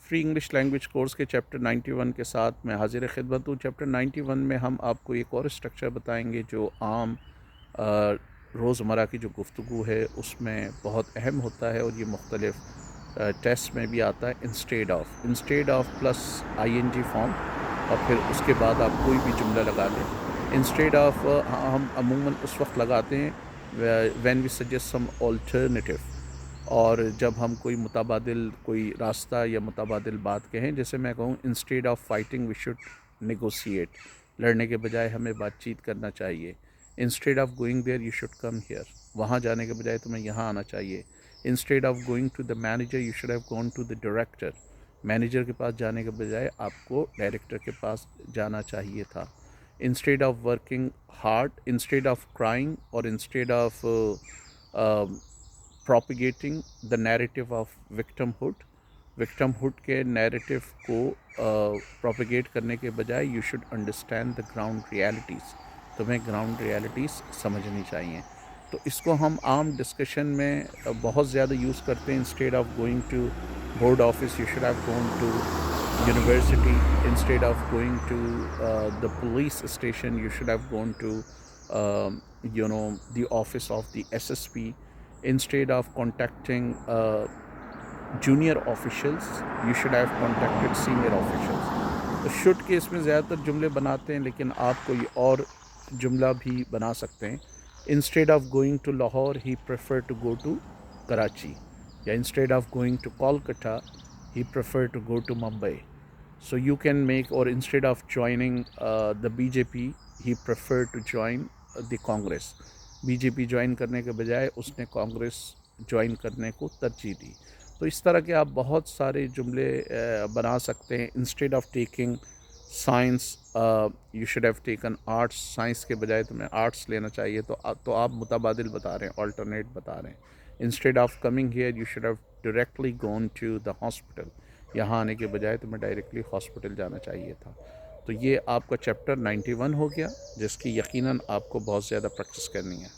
Free English language course के chapter 91 के साथ मैं हाजिर खिदमत हूँ। चैप्टर 91 में हम आपको एक और स्ट्रक्चर बताएंगे जो आम रोज़मर्रा की जो गुफ्तगू है उसमें बहुत अहम होता है, और ये मुख्तलिफ टेस्ट में भी आता है। Instead of plus ING form, और फिर उसके बाद आप कोई भी जुमला लगा लें। इंस्टेड ऑफ हम अमूमन उस वक्त लगाते हैं when we suggest some alternative, और जब हम कोई मुताबादिल कोई रास्ता या मुताबादिल बात कहें, जैसे मैं कहूँ instead of fighting we should negotiate, लड़ने के बजाय हमें बातचीत करना चाहिए। Instead of going there you should come here, वहाँ जाने के बजाय तुम्हें यहाँ आना चाहिए। Instead of going to the manager you should have gone to the director, manager के पास जाने के बजाय आपको डायरेक्टर के पास जाना चाहिए था। Instead of working hard, instead of crying, और instead of propagating the narrative of victimhood के नैरेटिव को प्रोपिगेट करने के बजाय you should understand the ground realities, तुम्हें ग्राउंड रियलिटीज़ समझनी चाहिए। तो इसको हम आम डिस्कशन में बहुत ज़्यादा यूज़ करते हैं। Instead of going to board office you should have gone to university, instead of going to the police station you should have gone to the office of the SSP. Instead of contacting junior officials you should have contacted senior officials. तो should के इसमें ज़्यादातर जुमले बनाते हैं, लेकिन आप कोई और जुमला भी बना सकते हैं। Instead of going to Lahore ही prefer to go to Karachi, या instead of going to Kolkata ही prefer to go to Mumbai. So you can make, or instead of joining the BJP he preferred to join the Congress. BJP join करने के बजाय उसने Congress join करने को तरजीह दी। तो इस तरह के आप बहुत सारे जुमले बना सकते हैं। Instead of taking science you should have taken arts, science के बजाय तुम्हें आर्ट्स लेना चाहिए, तो आप मुतबादिल बता रहे हैं, ऑल्टरनेट बता रहे हैं। Instead of coming here you should have directly gone to the hospital, यहाँ आने के बजाय तुम्हें डायरेक्टली हॉस्पिटल जाना चाहिए था। तो ये आपका चैप्टर 91 हो गया, जिसकी यकीनन आपको बहुत ज़्यादा प्रैक्टिस करनी है।